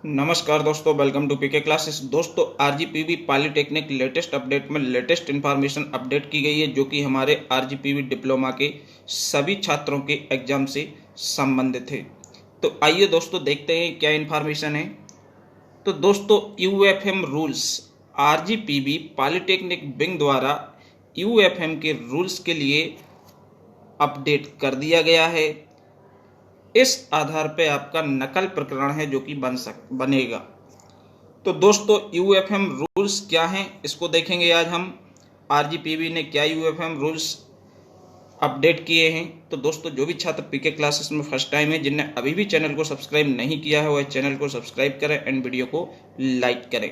नमस्कार दोस्तों, welcome to PK classes. दोस्तों, आरजीपीवी पॉलिटेक्निक लेटेस्ट अपडेट में लेटेस्ट इन्फॉर्मेशन अपडेट की गई है, जो कि हमारे आरजीपीवी डिप्लोमा के सभी छात्रों के एग्जाम से संबंधित है। तो आइए दोस्तों देखते हैं क्या इन्फॉर्मेशन है। तो दोस्तों, UFM rules, RGPV polytechnic wing द्वारा यूएफएम के रूल्स के लिए अपडेट कर दिया गया है। इस आधार पे आपका नकल प्रकरण है जो कि बनेगा। तो दोस्तों, यूएफएम रूल्स क्या हैं इसको देखेंगे आज हम। आरजीपीवी ने क्या यूएफएम रूल्स अपडेट किए हैं। तो दोस्तों, जो भी छात्र पीके क्लासेस में फर्स्ट टाइम है, जिनने अभी भी चैनल को सब्सक्राइब नहीं किया है, वह चैनल को सब्सक्राइब करें एंड वीडियो को लाइक करें।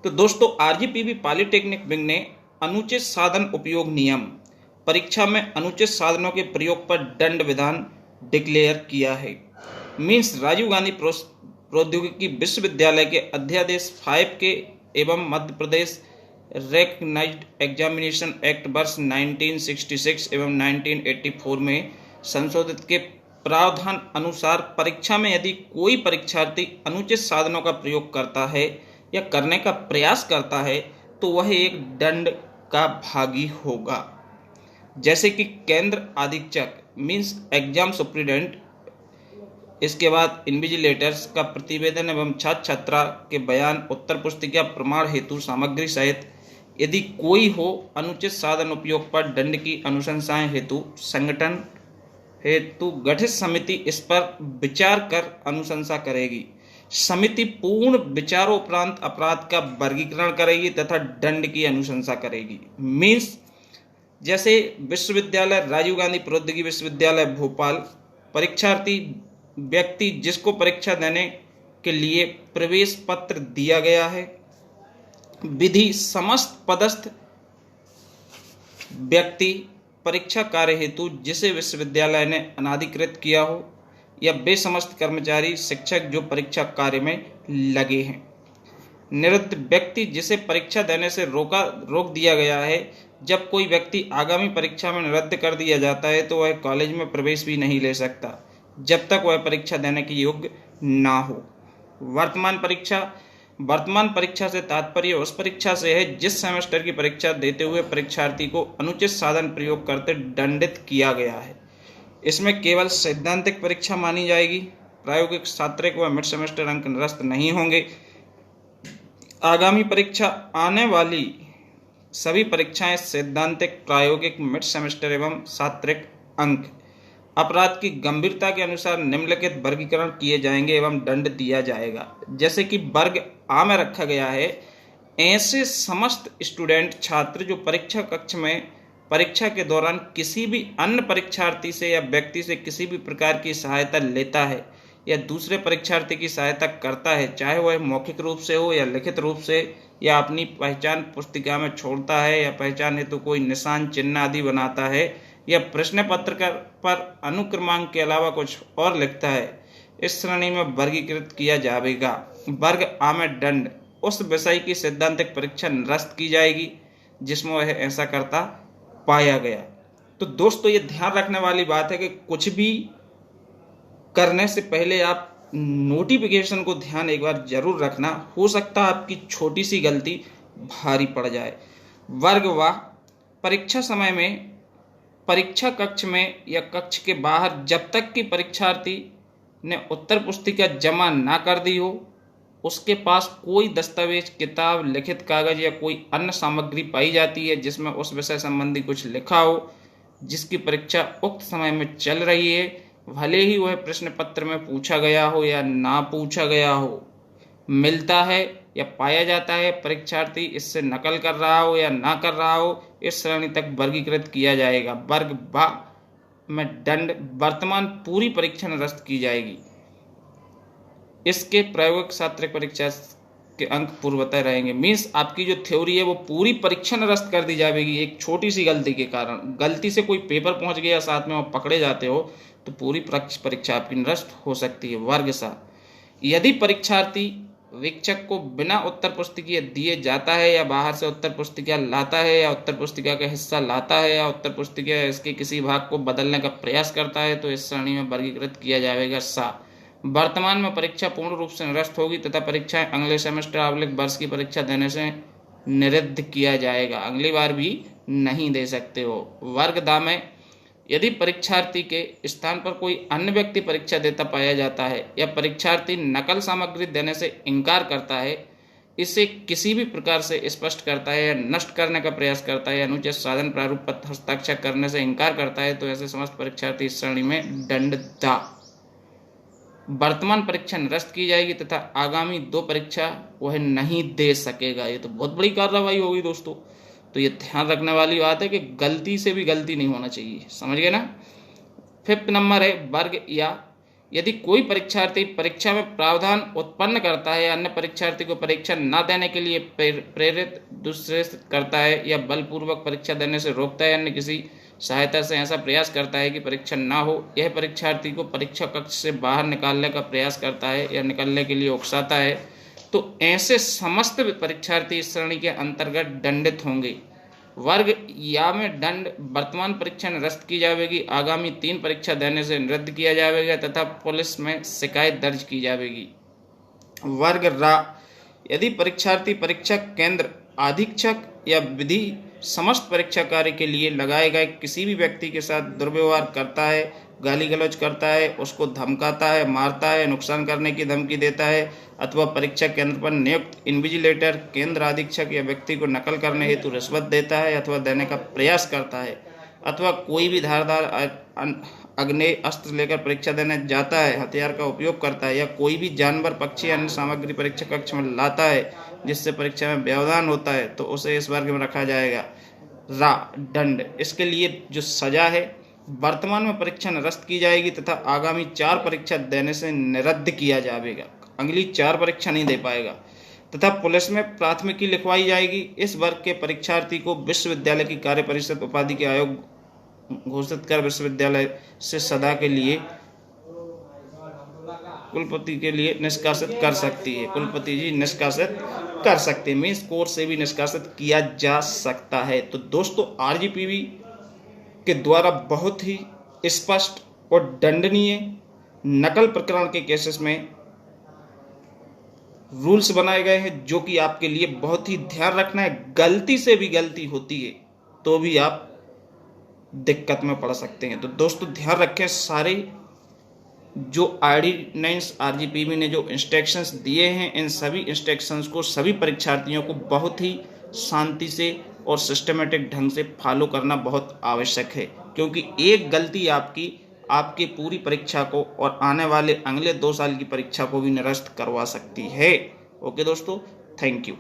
तो दोस्तों, आरजीपीवी पॉलिटेक्निक विंग ने अनुचित साधन उपयोग नियम, परीक्षा में अनुचित साधनों के प्रयोग पर दंड विधान डिक्लेयर किया है। मीन्स राजीव गांधी प्रौद्योगिकी विश्वविद्यालय के अध्यादेश 5 के एवं Madhya Pradesh recognised examination act वर्ष 1966 एवं 1984 में संशोधित के प्रावधान अनुसार परीक्षा में यदि कोई परीक्षार्थी अनुचित साधनों का प्रयोग करता है या करने का प्रयास करता है तो वह एक दंड का भागी होगा। जैसे कि केंद्र अधीक्षक मीन्स एग्जाम सुप्रिटेंडेंट, इसके बाद इन्विजिलेटर्स का प्रतिवेदन एवं छात्र छात्रा के बयान, उत्तर पुस्तिका, प्रमाण हेतु सामग्री सहित यदि कोई हो अनुचित साधन उपयोग पर दंड की अनुशंसाएं हेतु संगठन हेतु गठित समिति इस पर विचार कर अनुशंसा करेगी। समिति पूर्ण विचारोपरांत अपराध का वर्गीकरण करेगी तथा दंड की अनुशंसा करेगी। मीन्स जैसे विश्वविद्यालय राजीव गांधी प्रौद्योगिकी विश्वविद्यालय भोपाल, परीक्षार्थी व्यक्ति जिसको परीक्षा देने के लिए प्रवेश पत्र दिया गया है, विधि समस्त पदस्थ व्यक्ति परीक्षा कार्य हेतु जिसे विश्वविद्यालय ने अनाधिकृत किया हो, या वे समस्त कर्मचारी शिक्षक जो परीक्षा कार्य में लगे हैं। निरुद्ध व्यक्ति जिसे परीक्षा देने से रोक दिया गया है। जब कोई व्यक्ति आगामी परीक्षा में निरस्त कर दिया जाता है तो वह कॉलेज में प्रवेश भी नहीं ले सकता जब तक वह परीक्षा देने के योग्य ना हो। वर्तमान परीक्षा से तात्पर्य उस परीक्षा से है जिस सेमेस्टर की परीक्षा देते हुए परीक्षार्थी को अनुचित साधन प्रयोग करते दंडित किया गया है। इसमें केवल सैद्धांतिक परीक्षा मानी जाएगी। प्रायोगिक छात्र व मिड सेमेस्टर अंक निरस्त नहीं होंगे। आगामी परीक्षा आने वाली सभी परीक्षाएं सैद्धांतिक, प्रायोगिक, मिड सेमेस्टर एवं छात्रिक अंक अपराध की गंभीरता के अनुसार निम्नलिखित वर्गीकरण किए जाएंगे एवं दंड दिया जाएगा। जैसे कि वर्ग आ में रखा गया है, ऐसे समस्त स्टूडेंट छात्र जो परीक्षा कक्ष में परीक्षा के दौरान किसी भी अन्य परीक्षार्थी से या व्यक्ति से किसी भी प्रकार की सहायता लेता है या दूसरे परीक्षार्थी की सहायता करता है, चाहे वह मौखिक रूप से हो या लिखित रूप से, या अपनी पहचान पुस्तिका में छोड़ता है या पहचान हेतु कोई निशान, चिन्ह आदि बनाता है, या प्रश्न पत्र पर अनुक्रमांक के अलावा कुछ और लिखता है, इस श्रेणी में वर्गीकृत किया जाएगा। वर्ग आ में दंड उस विषय की सैद्धांतिक परीक्षा निरस्त की जाएगी जिसमें वह ऐसा करता पाया गया। तो दोस्तों, ये ध्यान रखने वाली बात है कि कुछ भी करने से पहले आप नोटिफिकेशन को ध्यान एक बार जरूर रखना। हो सकता है आपकी छोटी सी गलती भारी पड़ जाए। वर्ग वाह, परीक्षा समय में परीक्षा कक्ष में या कक्ष के बाहर जब तक कि परीक्षार्थी ने उत्तर पुस्तिका जमा ना कर दी हो, उसके पास कोई दस्तावेज, किताब, लिखित कागज या कोई अन्य सामग्री पाई जाती है जिसमें उस विषय संबंधी कुछ लिखा हो जिसकी परीक्षा उक्त समय में चल रही है, भले ही वह प्रश्न पत्र में पूछा गया हो या ना पूछा गया हो, मिलता है या पाया जाता है, परीक्षार्थी इससे नकल कर रहा हो या ना कर रहा हो, इस श्रेणी तक वर्गीकृत किया जाएगा। वर्ग बा में दंड वर्तमान पूरी परीक्षा निरस्त की जाएगी। इसके प्रायोगिक छात्रिक परीक्षा के अंक पूर्वतः रहेंगे। मीन्स आपकी जो थ्योरी है वो पूरी परीक्षा निरस्त कर दी जाएगी एक छोटी सी गलती के कारण। गलती से कोई पेपर पहुंच गया साथ में और पकड़े जाते हो तो पूरी परीक्षा आपकी निरस्त हो सकती है। वर्ग सा, यदि परीक्षार्थी वीक्षक को बिना उत्तर पुस्तिका दिए जाता है या बाहर से उत्तर पुस्तिका लाता है या उत्तर पुस्तिका का हिस्सा लाता है या उत्तर पुस्तिका इसके किसी भाग को बदलने का प्रयास करता है तो इस श्रेणी में वर्गीकृत किया जाएगा। सा, वर्तमान में परीक्षा पूर्ण रूप से निरस्त होगी तथा परीक्षाएं अगले सेमेस्टर अगले वर्ष की परीक्षा देने से निरस्त किया जाएगा। अगली बार भी नहीं दे सकते हो। वर्ग द में यदि परीक्षार्थी के स्थान पर कोई अन्य व्यक्ति परीक्षा देता पाया जाता है या परीक्षार्थी नकल सामग्री देने से इनकार करता है, इसे किसी भी प्रकार से स्पष्ट करता है या नष्ट करने का प्रयास करता है या अनुचित साधन प्रारूप पर हस्ताक्षर करने से इनकार करता है, तो ऐसे समस्त परीक्षार्थी इस श्रेणी में दंड दा। वर्तमान परीक्षा निरस्त की जाएगी तथा आगामी 2 परीक्षा वह नहीं दे सकेगा। ये तो बहुत बड़ी कार्रवाई होगी दोस्तों। तो ये ध्यान रखने वाली बात है कि गलती से भी गलती नहीं होना चाहिए, समझ गए ना। 5th नंबर है वर्ग या यदि कोई परीक्षार्थी परीक्षा में प्रावधान उत्पन्न करता है या अन्य परीक्षार्थी को परीक्षा न देने के लिए प्रेरित दुष्प्रेरित करता है या बलपूर्वक परीक्षा देने से रोकता है, अन्य किसी सहायता से ऐसा प्रयास करता है कि परीक्षा ना हो, यह परीक्षार्थी को परीक्षा कक्ष से बाहर निकालने का प्रयास करता है या निकलने के लिए उकसाता है, तो ऐसे समस्त परीक्षार्थी इस श्रेणी के अंतर्गत दंडित होंगे। वर्ग या में दंड वर्तमान परीक्षा निरस्त की जाएगी, आगामी 3 परीक्षा देने से निरस्त किया जाएगा तथा पुलिस में शिकायत दर्ज की जाएगी। वर्ग रा यदि परीक्षार्थी परीक्षा केंद्र अधीक्षक या विधि समस्त परीक्षा कार्य के लिए लगाए गए किसी भी व्यक्ति के साथ दुर्व्यवहार करता है, गाली गलौज करता है, उसको धमकाता है, मारता है, नुकसान करने की धमकी देता है अथवा परीक्षा केंद्र पर नियुक्त इन्विजिलेटर, केंद्र अधीक्षक या व्यक्ति को नकल करने हेतु रिश्वत देता है अथवा देने का प्रयास करता है अथवा कोई भी धारदार अग्नेय अस्त्र लेकर परीक्षा देने जाता है, हथियार का उपयोग करता है या कोई भी जानवर, पक्षी, अन्य सामग्री परीक्षा कक्ष में लाता है जिससे परीक्षा में व्यवधान होता है, तो उसे इस वर्ग में रखा जाएगा। रा दंड, इसके लिए जो सजा है वर्तमान में परीक्षा निरस्त की जाएगी तथा आगामी 4 परीक्षा देने से निरस्त किया जाएगा। अगली 4 परीक्षा नहीं दे पाएगा तथा पुलिस में प्राथमिकी लिखवाई जाएगी। इस वर्ग के परीक्षार्थी को विश्वविद्यालय की कार्य परिषद उपाधि के आयोग घोषित कर विश्वविद्यालय से सदा के लिए कुलपति के लिए निष्कासित कर सकती है। कुलपति जी निष्कासित कर सकते हैं, मीन्स कोर्ट से भी निष्कासित किया जा सकता है। तो दोस्तों आरजीपीवी के द्वारा बहुत ही स्पष्ट और दंडनीय नकल प्रकरण के केसेस में रूल्स बनाए गए हैं जो कि आपके लिए बहुत ही ध्यान रखना है। गलती से भी गलती होती है तो भी आप दिक्कत में पड़ सकते हैं। तो दोस्तों ध्यान रखें, सारे जो ऑर्डिनेंस आरजीपीवी ने जो इंस्ट्रक्शंस दिए हैं, इन सभी इंस्ट्रक्शंस को सभी परीक्षार्थियों को बहुत ही शांति से और सिस्टमेटिक ढंग से फॉलो करना बहुत आवश्यक है, क्योंकि एक गलती आपकी पूरी परीक्षा को और आने वाले अगले 2 साल की परीक्षा को भी निरस्त करवा सकती है। ओके दोस्तों, थैंक यू।